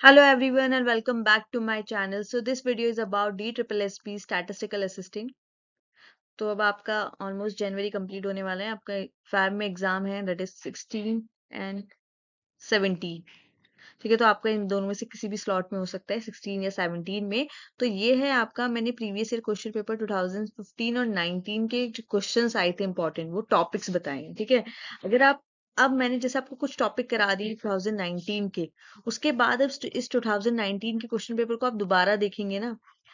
Hello everyone and welcome back to my channel. So this video is about DSSP Statistical Assisting. तो अब आपका almost जनवरी complete होने वाला है. आपका फैब में एग्जाम है दैट इज 16 एंड 17. ठीक है, तो आपका इन दोनों में से किसी भी स्लॉट में हो सकता है 16 या 17 में. तो ये है आपका, मैंने प्रीवियस ईयर क्वेश्चन पेपर 2015 और 19 के जो क्वेश्चंस आए थे इंपॉर्टेंट, वो टॉपिक्स बताए हैं. ठीक है, अगर आप अब मैंने जैसे आपको कुछ टॉपिक करा दिए 2019 के, उसके बाद अब इस 2019 के क्वेश्चन पेपर को आप दोबारा देखेंगे ना.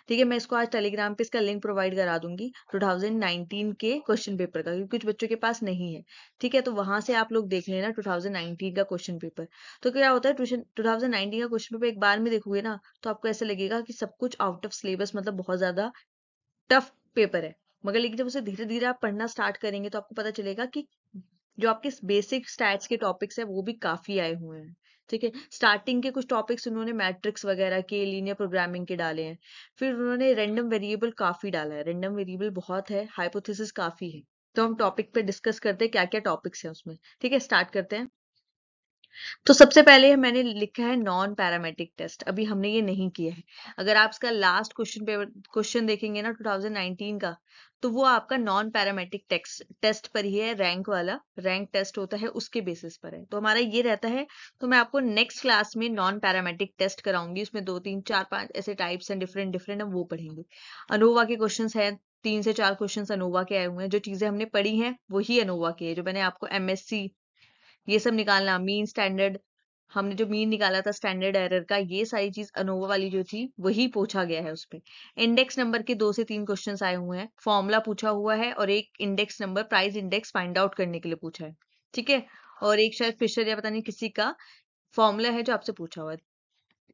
ठीक है, मैं इसको आज टेलीग्राम पे इसका लिंक प्रोवाइड करा दूंगी 2019 के क्वेश्चन पेपर का, क्योंकि कुछ बच्चों के पास नहीं है. ठीक है, तो वहां से आप लोग देख लेना 2019 का क्वेश्चन पेपर. तो क्या होता है, 2019 का क्वेश्चन पेपर एक बार में देखोगे ना तो आपको ऐसा लगेगा कि सब कुछ आउट ऑफ सिलेबस, मतलब बहुत ज्यादा टफ पेपर है. मगर लेकिन जब उसे धीरे धीरे आप पढ़ना स्टार्ट करेंगे तो आपको पता चलेगा कि जो आपके बेसिक स्टैट्स के टॉपिक्स है वो भी काफी आए हुए हैं. ठीक है, स्टार्टिंग के कुछ टॉपिक्स उन्होंने मैट्रिक्स वगैरह के, लीनियर प्रोग्रामिंग के डाले हैं. फिर उन्होंने रैंडम वेरिएबल काफी डाला है, रैंडम वेरिएबल बहुत है, हाइपोथेसिस काफी है. तो हम टॉपिक पे डिस्कस करते हैं क्या क्या टॉपिक्स है उसमें. ठीक है, स्टार्ट करते हैं. तो सबसे पहले मैंने लिखा है नॉन पैरामेट्रिक टेस्ट. अभी हमने ये नहीं किया है. अगर आप इसका लास्ट क्वेश्चन देखेंगे ना 2019 का, तो वो आपका नॉन पैरामेट्रिक टेस्ट पर ही है. रैंक वाला रैंक टेस्ट होता है, उसके बेसिस पर है. तो हमारा ये रहता है. तो मैं आपको नेक्स्ट क्लास में नॉन पैरामेट्रिक टेस्ट कराऊंगी. उसमें 2 3 4 5 ऐसे टाइप्स हैं, डिफरेंट डिफरेंट, हम वो पढ़ेंगे. अनोवा के क्वेश्चन है, 3 से 4 क्वेश्चन अनोवा के आए हुए हैं. जो चीजें हमने पढ़ी हैं वही अनोवा के है. जो मैंने आपको MSc ये सब निकालना, मीन स्टैंडर्ड, हमने जो मीन निकाला था स्टैंडर्ड एरर का, ये सारी चीज अनोवा वाली जो थी वही पूछा गया है उसपे. इंडेक्स नंबर के 2 से 3 क्वेश्चन आए हुए हैं. फॉर्मूला पूछा हुआ है और एक index number, price index find out करने के लिए पूछा है. ठीक है, और एक शायद फिशर या पता नहीं किसी का फॉर्मूला है जो आपसे पूछा हुआ है.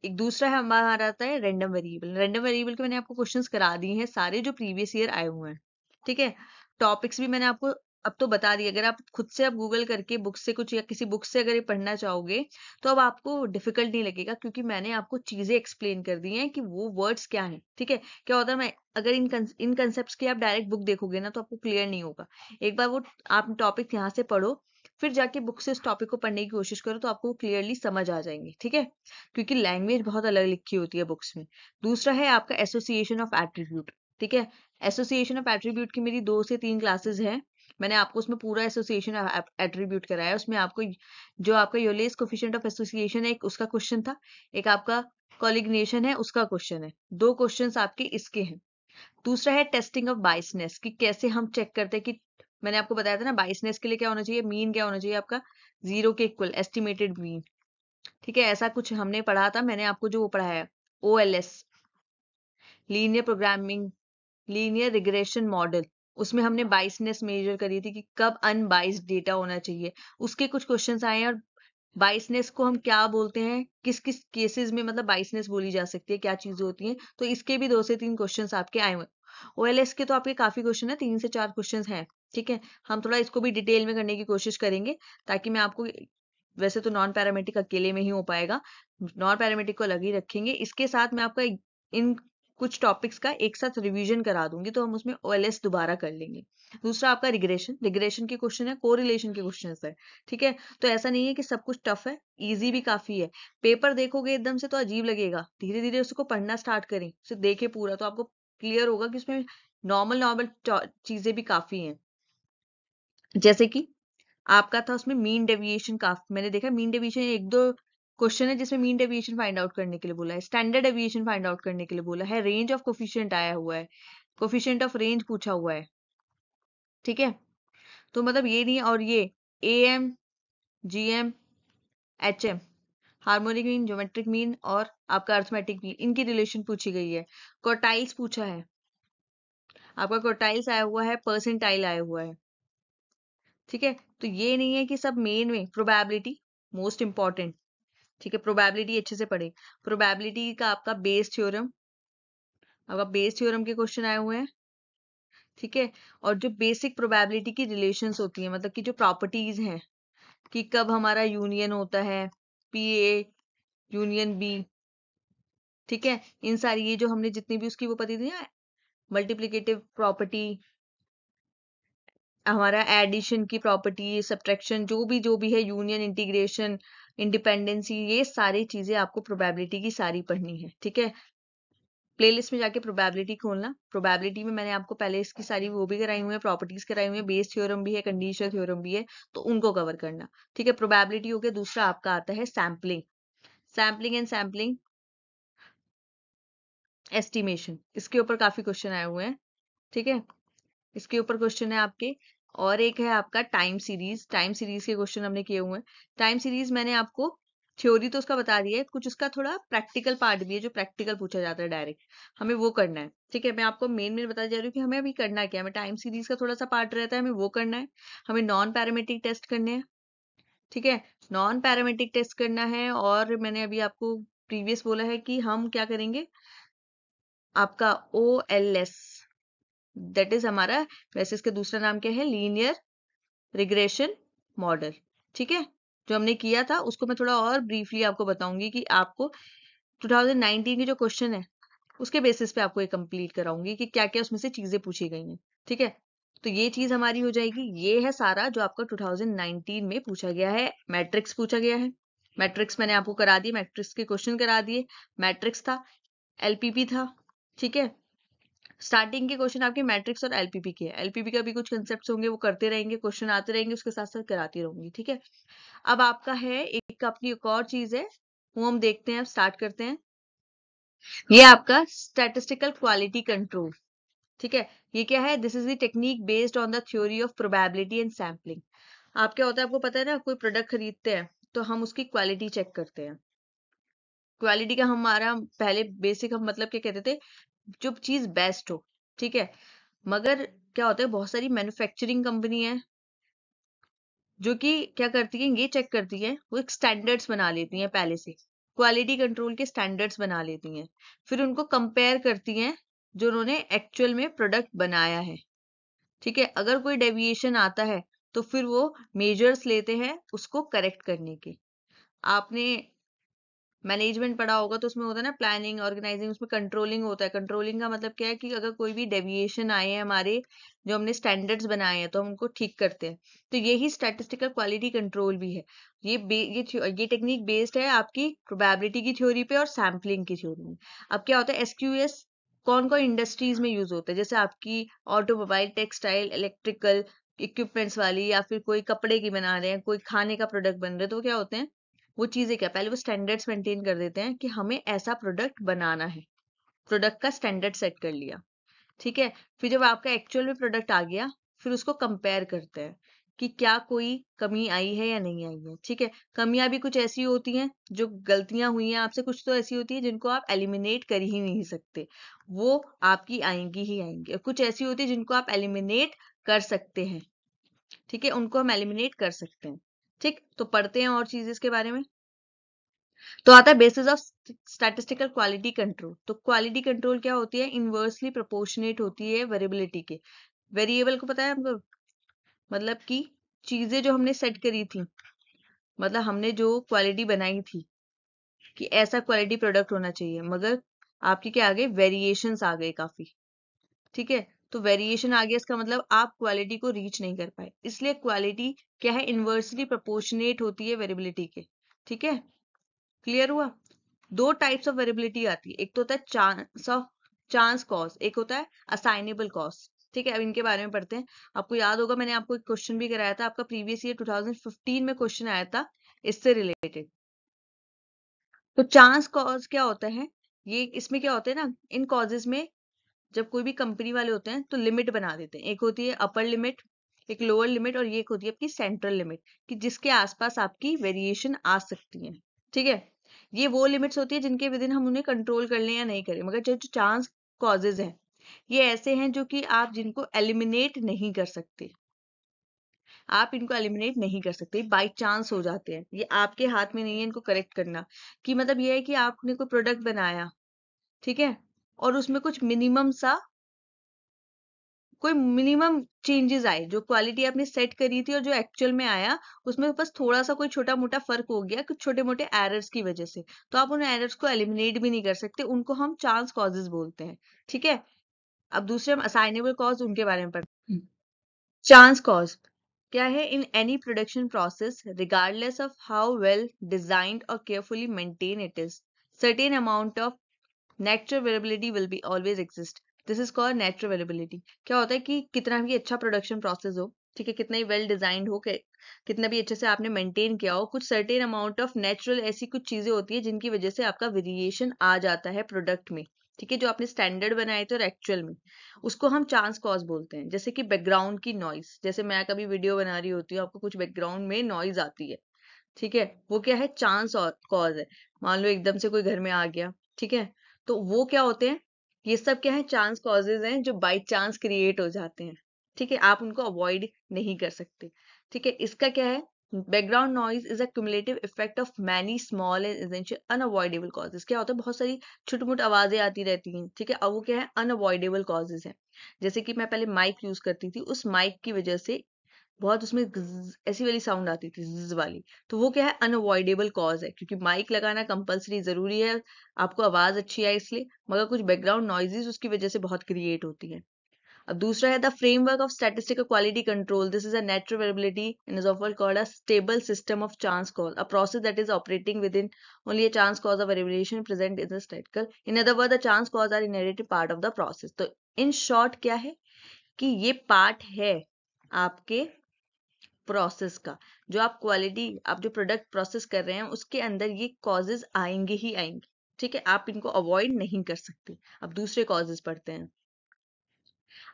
एक दूसरा है हमारा आता है रैंडम वेरिएबल. रैंडम वेरिएबल के मैंने आपको क्वेश्चंस करा दिए हैं सारे जो प्रीवियस ईयर आए हुए हैं. ठीक है, टॉपिक्स भी मैंने आपको अब तो बता दिया. अगर आप खुद से आप गूगल करके बुक से कुछ या किसी बुक से अगर ये पढ़ना चाहोगे तो अब आपको डिफिकल्ट नहीं लगेगा, क्योंकि मैंने आपको चीजें एक्सप्लेन कर दी हैं कि वो वर्ड्स क्या हैं. ठीक है, क्या होता है, मैं अगर इन कंसेप्ट की आप डायरेक्ट बुक देखोगे ना तो आपको क्लियर नहीं होगा. एक बार वो आप टॉपिक यहाँ से पढ़ो, फिर जाके बुक से उस टॉपिक को पढ़ने की कोशिश करो तो आपको क्लियरली समझ आ जाएंगे. ठीक है, क्योंकि लैंग्वेज बहुत अलग लिखी होती है बुक्स में. दूसरा है आपका एसोसिएशन ऑफ एट्रीब्यूट. ठीक है, एसोसिएशन ऑफ एट्रीब्यूट की मेरी 2 से 3 क्लासेस हैं. मैंने आपको उसमें पूरा एसोसिएशन एट्रीब्यूट कराया. उसमें आपको जो आपका यूलेस कोफिशिएंट ऑफ एसोसिएशन है, एक उसका क्वेश्चन था. एक आपका कॉलिग्नेशन है, उसका क्वेश्चन है. 2 क्वेश्चंस आपके इसके हैं. दूसरा है टेस्टिंग ऑफ बाइसनेस, कि कैसे हम चेक करते हैं कि, मैंने आपको बताया था ना बाइसनेस के लिए क्या होना चाहिए, मीन क्या होना चाहिए आपका, 0 के इक्वल, एस्टिमेटेड मीन. ठीक है, ऐसा कुछ हमने पढ़ा था. मैंने आपको जो वो पढ़ाया OLS, linear programming, linear regression model, उसमें हमने बाइसनेस मेजर करी थी कि कब अनबाइस्ड डेटा होना चाहिए. उसके कुछ क्वेश्चंस आए हैं. और बाइसनेस को हम क्या बोलते हैं, किस किस केसेस में मतलब बाइसनेस बोली जा सकती है, क्या चीजें होती हैं, तो इसके भी 2 से 3 क्वेश्चंस आपके आए हुए. OLS के तो आपके काफी क्वेश्चन है, 3 से 4 क्वेश्चन हैं. ठीक है, हम थोड़ा इसको भी डिटेल में करने की कोशिश करेंगे, ताकि मैं आपको, वैसे तो नॉन पैरामेट्रिक अकेले में ही हो पाएगा, नॉन पैरामेट्रिक को अलग ही रखेंगे. इसके साथ मैं आपका इन कुछ टॉपिक्स का एक साथ रिवीजन करा दूंगी, तो हम उसमें OLS दोबारा कर लेंगे. दूसरा आपका रिग्रेशन, रिग्रेशन के क्वेश्चन है, कोरिलेशन के क्वेश्चन है. ठीक है, तो ऐसा नहीं है कि सब कुछ टफ है, इजी भी काफी है. पेपर देखोगे एकदम से तो अजीब लगेगा, धीरे धीरे उसको पढ़ना स्टार्ट करें, उसे देखे पूरा, तो आपको क्लियर होगा कि उसमें नॉर्मल नॉर्मल चीजें भी काफी हैं. जैसे कि आपका था उसमें मीन डेविएशन, काफी मैंने देखा मीन डेविएशन 1 2 क्वेश्चन है जिसमें मीन डेविएशन फाइंड आउट करने के लिए बोला है, स्टैंडर्ड डेविएशन फाइंड आउट करने के लिए बोला है, रेंज ऑफ कोफिशिएंट आया हुआ है, कोफिशिएंट ऑफ रेंज पूछा हुआ है. ठीक है, तो मतलब ये नहीं है. और ये AM, GM, HM, harmonic mean, geometric mean और आपका अर्थमेटिक मीन, इनकी रिलेशन पूछी गई है. क्वार्टाइल्स पूछा है आपका, क्वार्टाइल्स आया हुआ है, परसेंटाइल आया हुआ है. ठीक है, तो ये नहीं है कि सब मेन में. Probability most important. ठीक है, प्रोबेबिलिटी अच्छे से पढ़े. प्रोबेबिलिटी का आपका बेस थ्योरम, आपका बेस थ्योरम के क्वेश्चन आए हुए हैं. ठीक है, और जो बेसिक प्रोबेबिलिटी की रिलेशंस होती है, मतलब कि जो प्रॉपर्टीज हैं कि कब हमारा यूनियन होता है, PA यूनियन B. ठीक है, इन सारी ये जो हमने जितनी भी उसकी वो पढ़ी थी ना, मल्टीप्लिकेटिव प्रॉपर्टी, हमारा एडिशन की प्रॉपर्टी, सब्ट्रैक्शन, जो भी है, यूनियन, इंटीग्रेशन, इंडिपेंडेंसी, ये सारी चीजें आपको प्रोबेबिलिटी की सारी पढ़नी है। ठीक है, प्लेलिस्ट में जाके प्रोबेबिलिटी खोलना। प्रोबेबिलिटी में मैंने आपको पहले इसकी सारी वो भी कराई हुई है, प्रॉपर्टीज कराई हुई है, बेस थ्योरम भी है, कंडीशनल थ्योरम भी है, तो उनको कवर करना। ठीक है, प्रोबेबिलिटी हो गया। दूसरा आपका आता है sampling. Sampling and sampling estimation, इसके ऊपर काफी क्वेश्चन आए हुए हैं। ठीक है, इसके ऊपर क्वेश्चन है आपके। और एक है आपका टाइम सीरीज। टाइम सीरीज के क्वेश्चन हमने किए हुए हैं। टाइम सीरीज मैंने आपको थ्योरी तो उसका बता दिया है, कुछ उसका थोड़ा प्रैक्टिकल पार्ट भी है जो प्रैक्टिकल पूछा जाता है डायरेक्ट, हमें वो करना है। ठीक है, मैं आपको मेन बता जा रही हूँ कि हमें अभी करना क्या है। हमें टाइम सीरीज का थोड़ा सा पार्ट रहता है, हमें वो करना है। हमें नॉन पैरामेट्रिक टेस्ट करने हैं। ठीक है, नॉन पैरामेट्रिक टेस्ट करना है। और मैंने अभी आपको प्रीवियस बोला है कि हम क्या करेंगे, आपका OLS, दैट इज हमारा, वैसे इसका दूसरा नाम क्या है, लीनियर रिग्रेशन मॉडल। ठीक है, जो हमने किया था उसको मैं थोड़ा और ब्रीफली आपको बताऊंगी कि आपको 2019 के जो क्वेश्चन है उसके बेसिस पे आपको ये कंप्लीट कराऊंगी कि क्या क्या उसमें से चीजें पूछी गई हैं। ठीक है, तो ये चीज हमारी हो जाएगी। ये है सारा जो आपका 2019 में पूछा गया है। मैट्रिक्स पूछा गया है, मैट्रिक्स मैंने आपको करा दिए, मैट्रिक्स के क्वेश्चन करा दिए। मैट्रिक्स था, LPP था। ठीक है, स्टार्टिंग के क्वेश्चन आपके मैट्रिक्स और एलपीपी के। एलपीपी का भी कुछ कंसेप्ट होंगे, वो करते रहेंगे, क्वेश्चन आते रहेंगे, उसके साथ साथ कराती रहूंगी। ठीक है, अब आपका है एक अपनी एक और चीज है, वो हम देखते हैं। अब स्टार्ट करते हैं। ये आपका स्टैटिस्टिकल क्वालिटी कंट्रोल। ठीक है, ये क्या है, this is the technique based on the theory of probability and sampling. आप क्या होता है, आपको पता है ना, कोई प्रोडक्ट खरीदते हैं तो हम उसकी क्वालिटी चेक करते हैं। क्वालिटी का हमारा पहले बेसिक हम मतलब क्या कहते थे, जो चीज बेस्ट हो। ठीक है, मगर क्या होता है, बहुत सारी मैन्युफैक्चरिंग कंपनी है जो कि क्या करती है, ये चेक करती है, वो एक स्टैंडर्ड्स बना लेती हैं पहले से, क्वालिटी कंट्रोल के स्टैंडर्ड्स बना लेती हैं, फिर उनको कंपेयर करती हैं जो उन्होंने एक्चुअल में प्रोडक्ट बनाया है। ठीक है, अगर कोई डेविएशन आता है तो फिर वो मेजर्स लेते हैं उसको करेक्ट करने के। आपने मैनेजमेंट पढ़ा होगा तो उसमें होता है ना प्लानिंग, ऑर्गेनाइजिंग, उसमें कंट्रोलिंग होता है। कंट्रोलिंग का मतलब क्या है कि अगर कोई भी डेविएशन आए हैं हमारे, जो हमने स्टैंडर्ड्स बनाए हैं, तो हम उनको ठीक करते हैं। तो यही स्टैटिस्टिकल क्वालिटी कंट्रोल भी है। ये टेक्निक बेस्ड है आपकी प्रोबेबिलिटी की थ्योरी पे और सैम्पलिंग की थ्योरी में। अब क्या होता है, SQS कौन कौन इंडस्ट्रीज में यूज होता है, जैसे आपकी ऑटोमोबाइल, टेक्सटाइल, इलेक्ट्रिकल इक्विपमेंट्स वाली, या फिर कोई कपड़े की बना रहे हैं, कोई खाने का प्रोडक्ट बन रहे हैं, तो क्या होते हैं, वो चीजें क्या, पहले वो स्टैंडर्ड्स मेंटेन कर देते हैं कि हमें ऐसा प्रोडक्ट बनाना है, प्रोडक्ट का स्टैंडर्ड सेट कर लिया। ठीक है, फिर जब आपका एक्चुअल में प्रोडक्ट आ गया, फिर उसको कंपेयर करते हैं कि क्या कोई कमी आई है या नहीं आई है। ठीक है, कमियां भी कुछ ऐसी होती हैं, जो गलतियां हुई हैं आपसे, कुछ तो ऐसी होती है जिनको आप एलिमिनेट कर ही नहीं सकते, वो आपकी आएंगी ही आएंगी। और कुछ ऐसी होती है जिनको आप एलिमिनेट कर सकते हैं। ठीक है, उनको हम एलिमिनेट कर सकते हैं। ठीक, तो पढ़ते हैं और चीजें इसके बारे में। तो आता है basis of statistical quality control. तो क्वालिटी कंट्रोल क्या होती है, इनवर्सली प्रोपोर्शनेट होती है वेरिएबिलिटी के। वेरिएबल को पता है हमको, मतलब कि चीजें जो हमने सेट करी थी, मतलब हमने जो क्वालिटी बनाई थी कि ऐसा क्वालिटी प्रोडक्ट होना चाहिए, मगर आपकी क्या आ गए, वेरिएशंस आ गए काफी। ठीक है, तो वेरिएशन आ गया, इसका मतलब आप क्वालिटी को रीच नहीं कर पाए, इसलिए क्वालिटी क्या है, इनवर्सली प्रोपोर्शनेट होती है वेरिएबिलिटी के। ठीक है, क्लियर हुआ। दो टाइप्स ऑफ वेरिएबिलिटी आती है, एक तो होता है चांस कॉज, एक होता है असाइनेबल कॉज। ठीक है, अब इनके बारे में पढ़ते हैं। आपको याद होगा मैंने आपको एक क्वेश्चन भी कराया था, आपका प्रीवियस ईयर 2015 में क्वेश्चन आया था इससे रिलेटेड। तो चांस कॉज क्या होता है, ये इसमें क्या होता है ना, इन कॉजेज में जब कोई भी कंपनी वाले होते हैं तो लिमिट बना देते हैं। एक होती है अपर लिमिट, एक लोअर लिमिट, और ये एक होती है आपकी सेंट्रल लिमिट, कि जिसके आसपास आपकी वेरिएशन आ सकती है। ठीक है, ये वो लिमिट्स होती है जिनके विद इन हम उन्हें कंट्रोल कर लें या नहीं करें। मगर जो चांस कॉजेज हैं, ये ऐसे हैं जो कि आप जिनको एलिमिनेट नहीं कर सकते, आप इनको एलिमिनेट नहीं कर सकते, बाई चांस हो जाते हैं, ये आपके हाथ में नहीं है इनको करेक्ट करना। कि मतलब ये है कि आपने कोई प्रोडक्ट बनाया, ठीक है, और उसमें कुछ मिनिमम सा, कोई मिनिमम चेंजेस आए, जो क्वालिटी आपने सेट करी थी और जो एक्चुअल में आया, उसमें बस थोड़ा सा कोई छोटा मोटा फर्क हो गया कुछ छोटे मोटे एरर्स की वजह से, तो आप उन एरर्स को एलिमिनेट भी नहीं कर सकते, उनको हम चांस कॉजेज बोलते हैं। ठीक है, अब दूसरे हम असाइनेबल कॉज, उनके बारे में पढ़ते हैं। चांस कॉज, क्या है, in any production process regardless of how well designed और carefully maintain it is, certain amount of natural variability will be always exist. This is called natural variability. क्या होता है कि कितना भी अच्छा प्रोडक्शन प्रोसेस हो, ठीक है, कितना ही वेल डिजाइंड हो, कितना भी अच्छे से आपने मेंटेन किया हो, कुछ सर्टेन अमाउंट ऑफ नेचुरल ऐसी कुछ चीजें होती है जिनकी वजह से आपका वेरिएशन आ जाता है प्रोडक्ट में, ठीक है, जो आपने स्टैंडर्ड बनाए थे और एक्चुअल में, उसको हम चांस कॉज बोलते हैं। जैसे कि बैकग्राउंड की नॉइज, जैसे मैं कभी वीडियो बना रही होती हूँ, आपको कुछ बैकग्राउंड में नॉइज आती है, ठीक है, वो क्या है, चांस और कॉज है। मान लो एकदम से कोई घर में आ गया, ठीक है, तो वो क्या होते हैं, ये सब क्या है, चांस कॉजेज हैं जो बाई चांस क्रिएट हो जाते हैं, ठीक है, आप उनको अवॉइड नहीं कर सकते, ठीक है। इसका क्या है, background noise is a cumulative effect of many small and essential unavoidable causes. क्या होता है, बहुत सारी छोटी मोटी आवाजें आती रहती हैं, ठीक है, अब वो क्या है, अनअवॉइडेबल कॉजेज है। जैसे कि मैं पहले माइक यूज करती थी, उस माइक की वजह से बहुत उसमें ऐसी वाली साउंड आती थी, वाली, तो वो क्या है, अनअवॉइडेबल कॉज है, क्योंकि माइक लगाना कंपलसरी जरूरी है, आपको आवाज अच्छी आए इसलिए, मगर कुछ बैकग्राउंड नॉइजेस उसकी वजह से बहुत क्रिएट होती है। अब दूसरा है the framework of statistical quality control. This is a natural variability and is often called a stable system of chance cause, a process that is operating within only a chance cause of variation present in the statistical. In other words, the chance cause are inherent part of the process. तो in short क्या है कि ये part है आपके process का, जो आप क्वालिटी, आप जो प्रोडक्ट प्रोसेस कर रहे हैं उसके अंदर ये कॉजेज आएंगे ही आएंगे, ठीक है, आप इनको अवॉइड नहीं कर सकते। अब दूसरे कॉजेज पढ़ते हैं।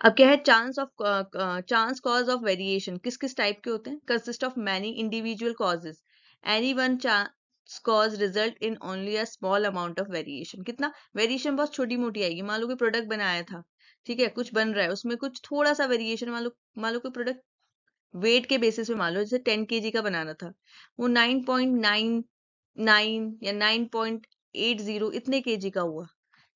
अब क्या है, चांस कॉज ऑफ वेरिएशन किस किस टाइप के होते हैं, consist of many individual causes, any one chance cause result in only a small amount of variation. कितना वेरिएशन, बहुत छोटी मोटी आएगी, मान लो कोई प्रोडक्ट बनाया था, ठीक है, कुछ बन रहा है, उसमें कुछ थोड़ा सा वेरिएशन, मान लो कोई प्रोडक्ट वेट के बेसिस पे, मान लो जैसे 10 kg का बनाना था, वो 9.99 या 9.80 इतने केजी का हुआ,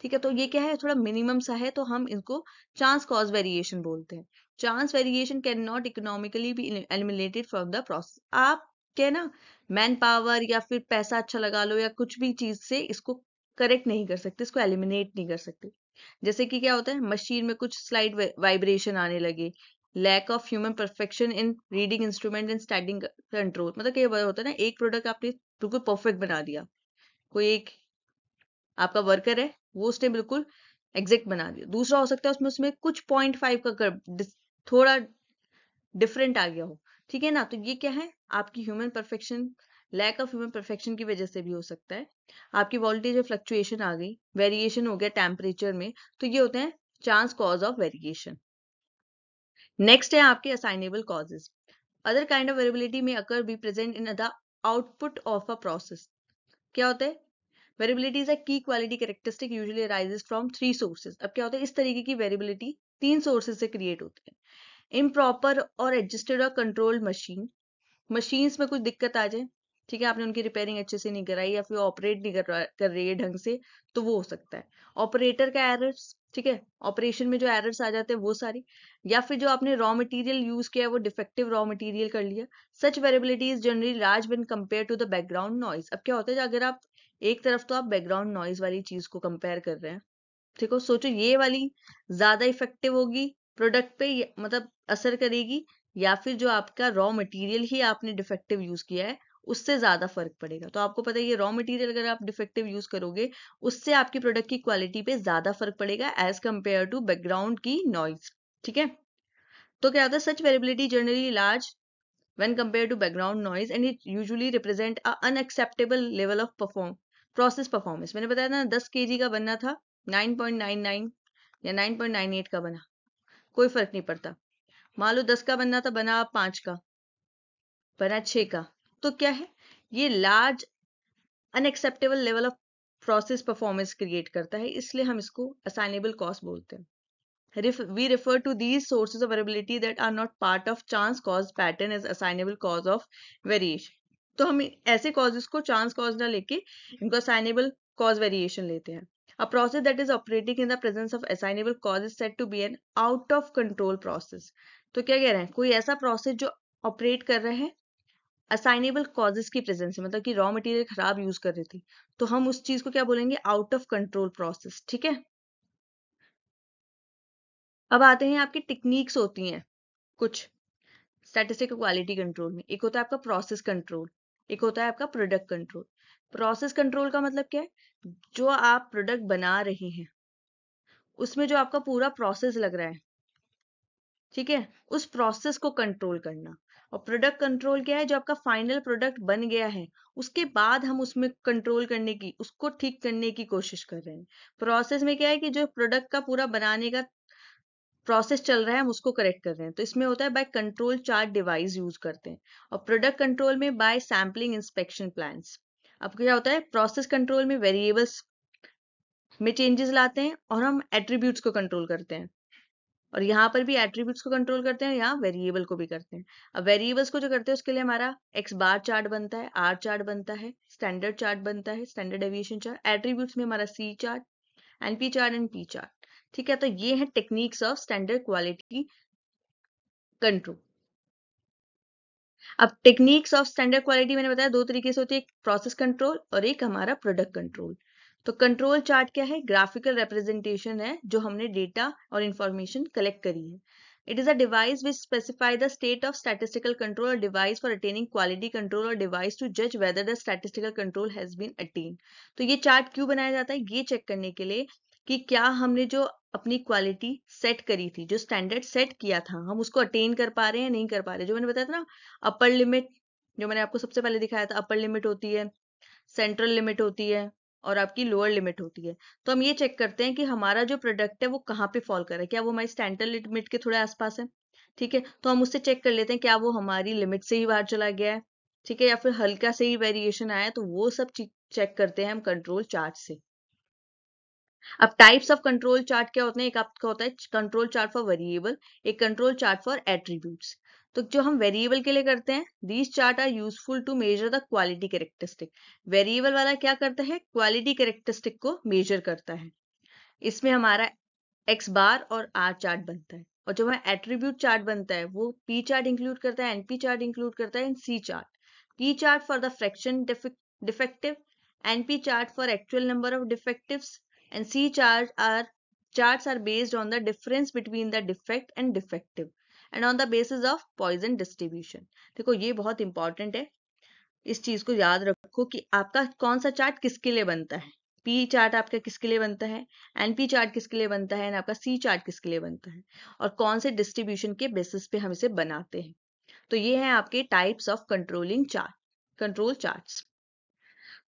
ठीक है, तो ये क्या है, थोड़ा मिनिमम सा है, तो हम इसको चांस कॉज वेरिएशन बोलते हैं। Chance variation can not economically be eliminated from the process. आप क्या ना, मैन पावर या फिर पैसा अच्छा लगा लो या कुछ भी चीज से इसको करेक्ट नहीं कर सकते, इसको एलिमिनेट नहीं कर सकते। जैसे कि क्या होता है, मशीन में कुछ स्लाइड वाइब्रेशन आने लगे, lack of human perfection in reading instrument and standing control, मतलब क्या होता है ना, एक प्रोडक्ट आपने बिल्कुल परफेक्ट बना दिया, कोई एक आपका वर्कर है, वो उसने बिल्कुल एग्जैक्ट बना दिया, दूसरा हो सकता है उसमें उसमें कुछ 0.5 का थोड़ा डिफरेंट आ गया हो, ठीक है ना, तो ये क्या है, आपकी human perfection, lack of human perfection की वजह से भी हो सकता है। आपकी वोल्टेज में फ्लक्चुएशन आ गई, वेरिएशन हो गया टेम्परेचर में, तो ये होते हैं chance cause of variation. Next है आपके assignable causes. Other kind of variability में occur be present in the output of a process. क्या होता है, variability is a key quality characteristic usually arises from 3 sources. अब क्या होता है, इस तरीके की वेरिएबिलिटी 3 सोर्सेज से क्रिएट होती है। इम्प्रॉपर और एडजस्टेड और कंट्रोल्ड मशीन्स में कुछ दिक्कत आ जाए, ठीक है, आपने उनकी रिपेयरिंग अच्छे से नहीं कराई या फिर ऑपरेट नहीं कर रही है ढंग से, तो वो हो सकता है। ऑपरेटर का एरर्स, ठीक है, ऑपरेशन में जो एरर्स आ जाते हैं वो सारी, या फिर जो आपने रॉ मटेरियल यूज किया है वो डिफेक्टिव रॉ मटेरियल कर लिया। Such variability is generally large when compare to the background noise. अब क्या होता है, अगर आप एक तरफ तो आप बैकग्राउंड नॉइज वाली चीज को कंपेयर कर रहे हैं, ठीक है, सोचो ये वाली ज्यादा इफेक्टिव होगी प्रोडक्ट पे, मतलब असर करेगी, या फिर जो आपका रॉ मटेरियल ही आपने डिफेक्टिव यूज किया है उससे ज्यादा फर्क पड़ेगा। तो आपको पता है ये रॉ मटेरियल अगर आप डिफेक्टिव यूज करोगे उससे आपकी प्रोडक्ट की क्वालिटी पे ज्यादा फर्क पड़ेगा एज कंपेयर टू बैकग्राउंड की नॉइज, ठीक है। तो क्या होता है, such variability generally large when compared to background noise and it usually represent a unacceptable level of process performance। मैंने बताया ना 10 kg का बनना था, 9.99 या 9.98 का बना, कोई फर्क नहीं पड़ता। मान लो 10 का बनना था, बना 5 का, बना 6 का, तो क्या है, ये large unacceptable level of process performance create करता है, इसलिए हम इसको असाइनेबल कॉस्ट बोलते हैं। We refer to these sources of variability that are not part of chance cause pattern as assignable cause of variation। तो हम ऐसे causes को chance cause ना लेके इनको assignable cause variation लेते हैं। A process that is operating in the presence of assignable cause is said to be an out of control process। तो क्या कह रहे हैं, कोई ऐसा process जो ऑपरेट कर रहे हैं असाइनेबल कॉजेस की प्रेजेंस में, मतलब कि रॉ मटेरियल खराब यूज कर रही थी, तो हम उस चीज को क्या बोलेंगे, आउट ऑफ कंट्रोल प्रोसेस, ठीक है। अब आते हैं आपकी टेक्निक्स होती हैं कुछ स्टैटिस्टिकल क्वालिटी कंट्रोल में एक होता है आपका प्रोसेस कंट्रोल, एक होता है आपका प्रोडक्ट कंट्रोल। प्रोसेस कंट्रोल का मतलब क्या है? जो आप प्रोडक्ट बना रहे हैं उसमें जो आपका पूरा प्रोसेस लग रहा है, ठीक है, उस प्रोसेस को कंट्रोल करना। और प्रोडक्ट कंट्रोल क्या है? जो आपका फाइनल प्रोडक्ट बन गया है उसके बाद हम उसमें कंट्रोल करने की, उसको ठीक करने की कोशिश कर रहे हैं। प्रोसेस में क्या है कि जो प्रोडक्ट का पूरा बनाने का प्रोसेस चल रहा है हम उसको करेक्ट कर रहे हैं, तो इसमें होता है by control chart device use करते हैं। और प्रोडक्ट कंट्रोल में बाय सैम्पलिंग इंस्पेक्शन प्लान्स। अब क्या होता है? प्रोसेस कंट्रोल में वेरिएबल्स में चेंजेस लाते हैं और हम एट्रीब्यूट्स को कंट्रोल करते हैं। और यहाँ पर भी एट्रीब्यूट्स को कंट्रोल करते हैं, यहाँ वेरिएबल को भी करते हैं। अब वेरिएबल्स को जो करते हैं उसके लिए हमारा एक्स बार चार्ट बनता है, आर चार्ट बनता है, स्टैंडर्ड चार्ट बनता है, स्टैंडर्ड डेविएशन चार्ट। एट्रीब्यूट्स में हमारा C chart, NP chart and P chart. ठीक है, तो ये है techniques of standard quality control. अब टेक्निक्स ऑफ स्टैंडर्ड क्वालिटी मैंने बताया दो तरीके से होती है, एक प्रोसेस कंट्रोल और एक हमारा प्रोडक्ट कंट्रोल। तो कंट्रोल चार्ट क्या है? ग्राफिकल रिप्रेजेंटेशन है जो हमने डेटा और इंफॉर्मेशन कलेक्ट करी है। It is a device which specify the state of statistical control और device for attaining quality control और डिवाइस टू जज whether the statistical control has been attain. तो ये चार्ट क्यों बनाया जाता है? ये चेक करने के लिए कि क्या हमने जो अपनी क्वालिटी सेट करी थी, जो स्टैंडर्ड सेट किया था, हम उसको अटेन कर पा रहे हैं नहीं कर पा रहे। जो मैंने बताया था ना, अपर लिमिट, जो मैंने आपको सबसे पहले दिखाया था, अपर लिमिट होती है, सेंट्रल लिमिट होती है और आपकी लोअर लिमिट होती है। तो हम ये चेक करते हैं कि हमारा जो प्रोडक्ट है वो कहाँ पे फॉल कर रहा है, क्या वो हमारी स्टैंडर्ड लिमिट के थोड़े आसपास है। ठीक है, तो हम उससे चेक कर लेते हैं क्या वो हमारी लिमिट से ही बाहर चला गया है, ठीक है, या फिर हल्का से ही वेरिएशन आया है। तो वो सब चेक करते हैं हम कंट्रोल चार्ट से। अब टाइप्स ऑफ कंट्रोल चार्ट क्या होते हैं? एक आपका होता है कंट्रोल चार्ट फॉर वेरिएबल, एक कंट्रोल चार्ट फॉर एट्रीब्यूट्स। तो जो हम वेरिएबल के लिए करते हैं, these charts are useful to measure the quality characteristic. Variable वाला क्या करता है? क्वालिटी कैरेक्टरिस्टिक को मेजर करता है। इसमें हमारा एक्स बार और आर चार्ट बनता है। और जो हमारा एट्रीब्यूट चार्ट बनता है वो पी चार्ट इंक्लूड करता है, एनपी चार्ट इंक्लूड करता है and C chart. P chart for the fraction defective, NP chart for actual number of defectives and C charts are based on the difference between the defect and defective and on the basis of Poisson distribution। देखो ये बहुत important है, इस चीज को याद रखो कि आपका कौन सा चार्ट किसके लिए बनता है। पी चार्ट आपका किसके लिए बनता है, एनपी चार्ट किसके लिए बनता है, आपका सी चार्ट किसके लिए बनता है, और कौन से डिस्ट्रीब्यूशन के बेसिस पे हम इसे बनाते हैं। तो ये है आपके types of controlling chart, control charts.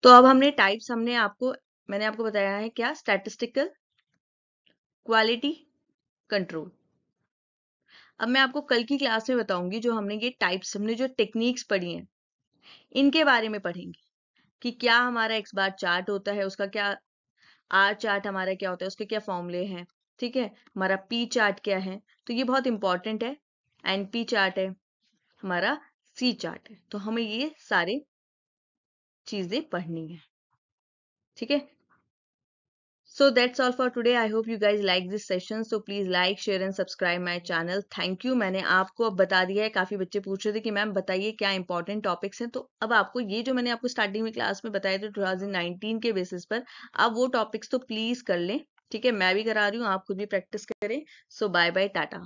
तो अब मैंने आपको बताया है क्या? Statistical quality control. अब मैं आपको कल की क्लास में बताऊंगी, जो हमने ये टाइप्स, हमने जो टेक्निक्स पढ़ी हैं इनके बारे में पढ़ेंगे कि क्या हमारा एक्स बार चार्ट होता है, उसका क्या, आर चार्ट हमारा क्या होता है, उसके क्या फॉर्मूले हैं, ठीक है, हमारा पी चार्ट क्या है। तो ये बहुत इंपॉर्टेंट है। एनपी चार्ट है, हमारा सी चार्ट है। तो हमें ये सारे चीजें पढ़नी है, ठीक है। So that's all for today. I hope you guys like this session. So please like, share and subscribe my channel. Thank you. मैंने आपको अब बता दिया है, काफी बच्चे पूछ रहे थे कि मैम बताइए क्या इंपॉर्टेंट टॉपिक्स हैं। तो अब आपको ये जो मैंने आपको स्टार्टिंग में क्लास में बताया था 2019 के बेसिस पर, आप वो टॉपिक्स तो प्लीज कर लें, ठीक है। मैं भी करा रही हूँ, आप खुद भी प्रैक्टिस करें। सो बाय बाय, टाटा।